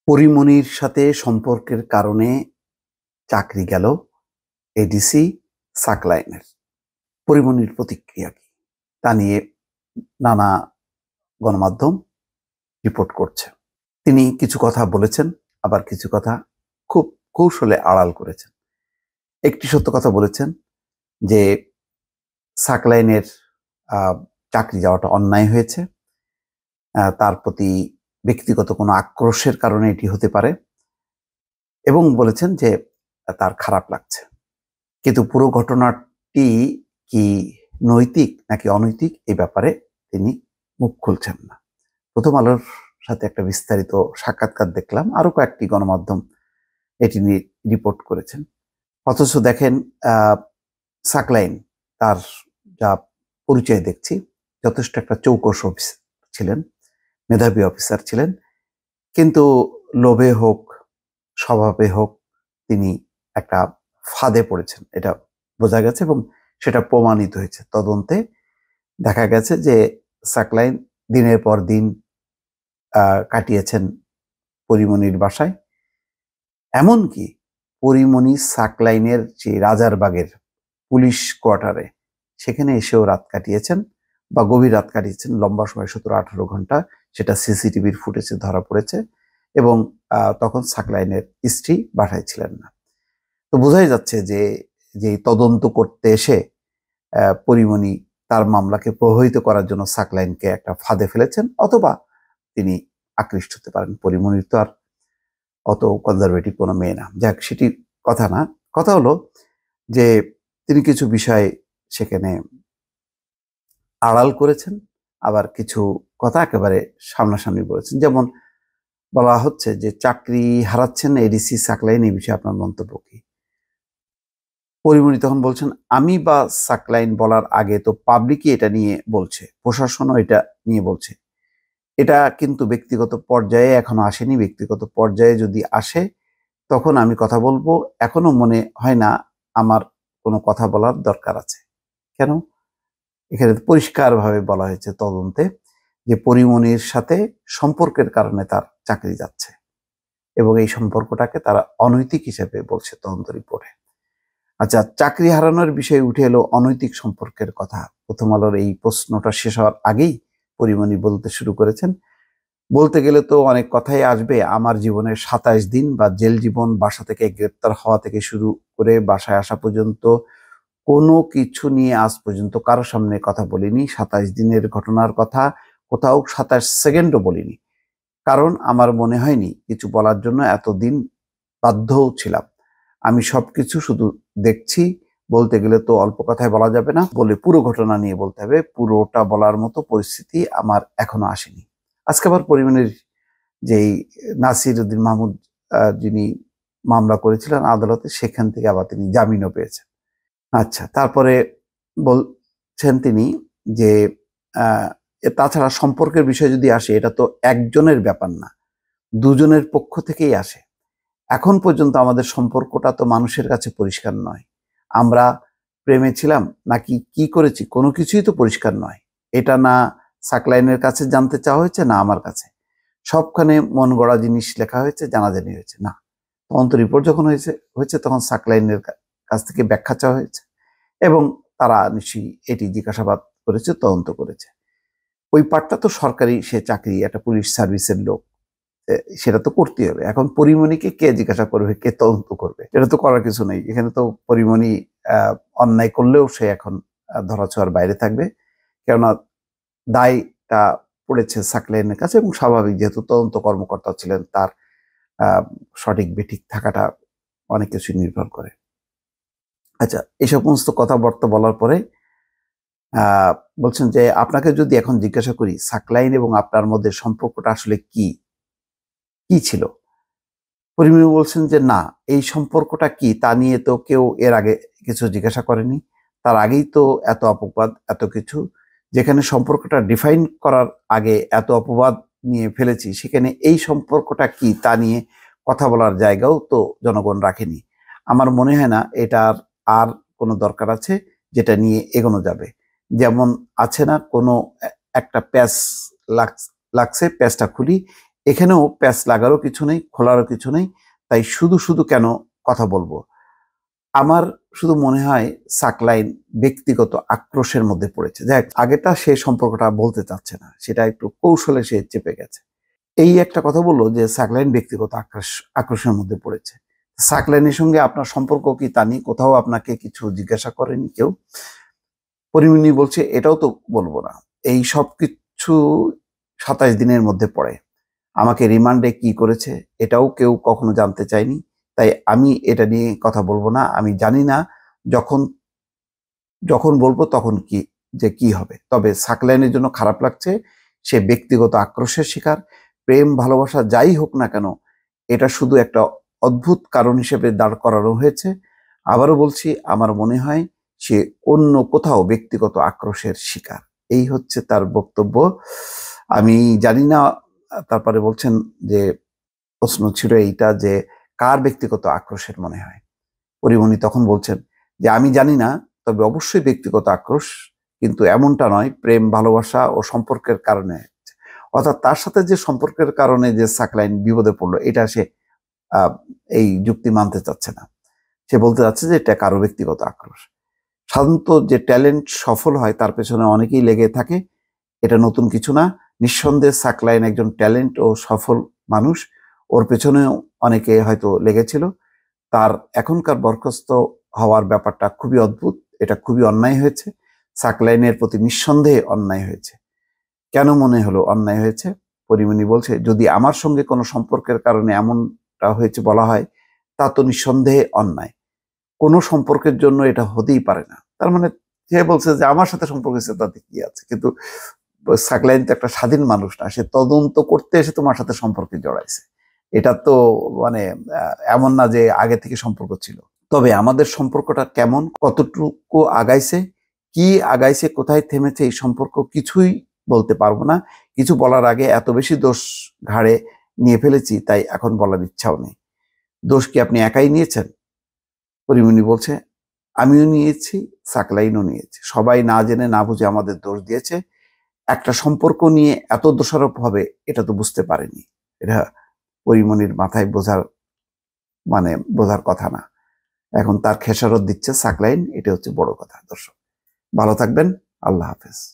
পরিমণির সাথে সম্পর্কের কারণে চাকরি গেল এডিসি সাকলাইনের। পরিমণির প্রতিক্রিয়া কি তা নিয়ে নানা গণমাধ্যম রিপোর্ট করছে। তিনি কিছু কথা বলেছেন, আবার কিছু কথা খুব কৌশলে আড়াল করেছেন। একটি সত্য কথা বলেছেন যে সাকলাইনের চাকরি যাওয়াটা অন্যায় হয়েছে, তার প্রতি ব্যক্তিগত কোনো আক্রোশের কারণে এটি হতে পারে, এবং বলেছেন যে তার খারাপ লাগছে। কিন্তু পুরো ঘটনাটি কি নৈতিক নাকি অনৈতিক এই ব্যাপারে তিনি মুখ খুলছেন না। প্রথম আলোর সাথে একটা বিস্তারিত সাক্ষাৎকার দেখলাম, আরো কয়েকটি গণমাধ্যম এটি নিয়ে রিপোর্ট করেছেন। অথচ দেখেন সাকলাইন তার যা পরিচয় দেখছি যথেষ্ট একটা চৌকস অফিসার ছিলেন, মেধাবী অফিসার ছিলেন, কিন্তু লোভে হোক স্বভাবে হোক তিনি একটা ফাঁদে পড়েছেন, এটা বোঝা গেছে এবং সেটা প্রমাণিত হয়েছে। তদন্তে দেখা গেছে যে সাকলাইন দিনের পর দিন কাটিয়েছেন পরিমণির বাসায়, এমনকি পরিমণি সাকলাইনের যে রাজারবাগের পুলিশ কোয়ার্টারে সেখানে এসেও রাত কাটিয়েছেন বা গভীর রাত কাটিয়েছেন, লম্বা সময় 17-18 ঘন্টা, সেটা সিসিটিভির ফুটেজে ধরা পড়েছে। এবং তখন সাকলাইনের স্ত্রী বাসায় ছিলেন না। তো বোঝাই যাচ্ছে যে তদন্ত করতে এসে পরিমণি তার মামলাকে প্রভাবিত করার জন্য সাকলাইনকে একটা ফাঁদে ফেলেছেন, অথবা তিনি আকৃষ্ট হতে পারেন। পরিমণির তো আর অত কনজারভেটিভ কোনো মেয়ে না, যাক সেটি কথা না। কথা হলো যে তিনি কিছু বিষয় সেখানে আড়াল করেছেন, আবার কিছু কথা একেবারে সামনাসামনি বলেছেন। যেমন বলা হচ্ছে যে চাকরি হারাচ্ছেন এডিসি সাকলাইন, এই বিষয়ে আপনার মন্তব্য কি? পরিমণি তখন বলছেন, আমি বা সাকলাইন বলার আগে তো পাবলিকই এটা নিয়ে বলছে, প্রশাসনও এটা নিয়ে বলছে। এটা কিন্তু ব্যক্তিগত পর্যায়ে এখনো আসেনি। ব্যক্তিগত পর্যায়ে যদি আসে তখন আমি কথা বলবো। এখনো মনে হয় না আমার কোনো কথা বলার দরকার আছে। কেন? এখানে পরিষ্কারভাবে বলা হয়েছে তদন্তে যে পরিমণির সাথে সম্পর্কের কারণে তার চাকরি যাচ্ছে, এবং এই সম্পর্কটাকে তারা অনৈতিক হিসেবে বলছে তদন্ত রিপোর্টে। আচ্ছা, চাকরি হারানোর বিষয়ে উঠে এলো অনৈতিক সম্পর্কের কথা। প্রথম আলোর এই প্রশ্নটা শেষ হওয়ার আগেই পরিমণি বলতে শুরু করেছেন, বলতে গেলে তো অনেক কথাই আসবে। আমার জীবনের 27 দিন বা জেল জীবন, বাসা থেকে গ্রেপ্তার হওয়া থেকে শুরু করে বাসায় আসা পর্যন্ত কোনো কিছু নিয়ে আজ পর্যন্ত কারো সামনে কথা বলিনি। 27 দিনের ঘটনার কথা কোথাও 27 সেকেন্ডও বলিনি, কারণ আমার মনে হয়নি কিছু বলার জন্য এতদিন বাধ্যও ছিলাম। আমি সবকিছু শুধু দেখছি। বলতে গেলে তো অল্প কথায় বলা যাবে না, বলে পুরো ঘটনা নিয়ে বলতে হবে। পুরোটা বলার মতো পরিস্থিতি আমার এখনো আসেনি। আজকে আবার পরিমণির যেই নাসির উদ্দিন মাহমুদ যিনি মামলা করেছিলেন আদালতে, সেখান থেকে আবার তিনি জামিনও পেয়েছেন। আচ্ছা, তারপরে বলছেন তিনি যে তাছাড়া সম্পর্কের বিষয় যদি আসে, এটা তো একজনের ব্যাপার না, দুজনের পক্ষ থেকেই আসে। এখন পর্যন্ত আমাদের সম্পর্কটা তো মানুষের কাছে পরিষ্কার নয়। আমরা প্রেমে ছিলাম নাকি কি করেছি, কোনো কিছুই তো পরিষ্কার নয়। এটা না সাকলাইনের কাছে জানতে চাওয়া হয়েছে, না আমার কাছে। সবখানে মন গড়া জিনিস লেখা হয়েছে, জানাজানি হয়েছে না। তদন্ত রিপোর্ট যখন হয়েছে তখন সাকলাইনের কাছ থেকে ব্যাখ্যা চাওয়া হয়েছে, এবং তারা নিশ্চয়ই এটি জিজ্ঞাসাবাদ করেছে, তদন্ত করেছে। ওই পার্টটা তো সরকারি, সে চাকরি, একটা পুলিশ সার্ভিসের লোক, সেটা তো করতেই হবে। এখন পরিমণিকে কে জিজ্ঞাসা করবে, কে তদন্ত করবে? এটা তো করার কিছু নেই। এখানে তো পরিমণি অন্যায় করলেও সে এখন ধরাছোঁয়ার বাইরে থাকবে, কেননা দায়টা পড়েছে সাকলাইনের কাছে, এবং স্বাভাবিক, যেহেতু তদন্ত কর্মকর্তা ছিলেন, তার সঠিক বেঠিক থাকাটা অনেক কিছু নির্ভর করে। আচ্ছা, এই সমস্ত কথাবার্তা বলার পরে বলছেন যে আপনাকে যদি এখন জিজ্ঞাসা করি সাকলাইন এবং আপনার মধ্যে সম্পর্কটা আসলে কি ছিল, পরিমণি বলছেন যে না, এই সম্পর্কটা কি তা নিয়ে তো কেউ এর আগে কিছু জিজ্ঞাসা করেনি। তার আগেই তো এত অপবাদ, এত কিছু, যেখানে সম্পর্কটা ডিফাইন করার আগে এত অপবাদ নিয়ে ফেলেছি, সেখানে এই সম্পর্কটা কি তা নিয়ে কথা বলার জায়গাও তো জনগণ রাখেনি। আমার মনে হয় না এটার আর কোনো দরকার আছে যেটা নিয়ে এগোনো যাবে। যেমন আছে না, কোনো একটা প্যাচ লাগছে, প্যাচটা খুলি, এখানেও প্যাচ লাগারও কিছু নেই, খোলারও কিছু নেই, তাই শুধু শুধু কেন কথা বলবো। আমার শুধু মনে হয় সাকলাইন ব্যক্তিগত আক্রোশের মধ্যে পড়েছে। দেখ, আগেটা সে সম্পর্কটা বলতে চাচ্ছে না, সেটা একটু কৌশলে সে চেপে গেছে। এই একটা কথা বললো যে সাকলাইন ব্যক্তিগত আক্রোশের মধ্যে পড়েছে। সাকলাইনের সঙ্গে আপনার সম্পর্ক কি তা নিয়ে কোথাও আপনাকে কিছু জিজ্ঞাসা করেনি কেউ? পরিমণি বলছে এটাও তো বলবো না, এই সব কিছু 27 দিনের মধ্যে পড়ে। আমাকে রিমান্ডে কি করেছে এটাও কেউ কখনো জানতে চায়নি, তাই আমি এটা নিয়ে কথা বলবো না। আমি জানি না যখন যখন বলবো তখন কি হবে। তবে সাকলাইনের জন্য খারাপ লাগছে, সে ব্যক্তিগত আক্রোশের শিকার। প্রেম ভালোবাসা যাই হোক না কেন, এটা শুধু একটা অদ্ভুত কারণ হিসেবে দাঁড় করানো হয়েছে। আবারও বলছি, আমার মনে হয় সে অন্য কোথাও ব্যক্তিগত আক্রোশের শিকার। এই হচ্ছে তার বক্তব্য। আমি জানি না। তারপরে বলছেন যে প্রশ্ন ছিল এইটা যে কার ব্যক্তিগত আক্রোশের মনে হয়। পরিমণি তখন বলছেন যে আমি জানি না, তবে অবশ্যই ব্যক্তিগত আক্রোশ, কিন্তু এমনটা নয় প্রেম ভালোবাসা ও সম্পর্কের কারণে। অর্থাৎ তার সাথে যে সম্পর্কের কারণে যে সাকলাইন বিপদে পড়লো, এটা সে এই যুক্তি মানতে চাচ্ছে না। সে বলতে চাচ্ছে যে এটা কারো ব্যক্তিগত আক্রোশ। সাধারণত যে ট্যালেন্ট সফল হয় তার পেছনে অনেকেই লেগে থাকে, এটা নতুন কিছু না। নিঃসন্দেহে সাকলাইন একজন ট্যালেন্ট ও সফল মানুষ, ওর পেছনেও অনেকে হয়তো লেগেছিল। তার এখনকার বরখাস্ত হওয়ার ব্যাপারটা খুবই অদ্ভুত, এটা খুবই অন্যায় হয়েছে। সাকলাইনের প্রতি নিঃসন্দেহে অন্যায় হয়েছে। কেন মনে হলো অন্যায় হয়েছে? পরিমণি বলছে যদি আমার সঙ্গে কোনো সম্পর্কের কারণে এমনটা হয়েছে বলা হয়, তা তো নিঃসন্দেহে অন্যায়। কোনো সম্পর্কের জন্য এটা হতেই পারে না। তার মানে সে বলছে যে আমার সাথে সম্পর্ক হয়েছে তাতে কি আছে, কিন্তু সাকলাইন তো একটা স্বাধীন মানুষ না, সে তদন্ত করতে এসে তোমার সাথে সম্পর্কে জড়াইছে। এটা তো মানে এমন না যে আগে থেকে সম্পর্ক ছিল। তবে আমাদের সম্পর্কটা কেমন, কতটুকু আগাইছে, কি আগাইছে, কোথায় থেমেছে, এই সম্পর্ক কিছুই বলতে পারবো না। কিছু বলার আগে এত বেশি দোষ ঘাড়ে নিয়ে ফেলেছি, তাই এখন বলার ইচ্ছাও নেই। দোষ কি আপনি একাই নিয়েছেন? পরিমণি বলছে আমিও নিয়েছি, সাকলাইনও নিয়েছে। সবাই না জেনে না বুঝে আমাদের দোষ দিয়েছে। একটা সম্পর্ক নিয়ে এত দোষারোপ হবে এটা তো বুঝতে পারেনি। এটা পরিমণির মাথায় বোঝার কথা না। এখন তার খেসারত দিচ্ছে সাকলাইন, এটা হচ্ছে বড় কথা। দর্শক ভালো থাকবেন, আল্লাহ হাফেজ।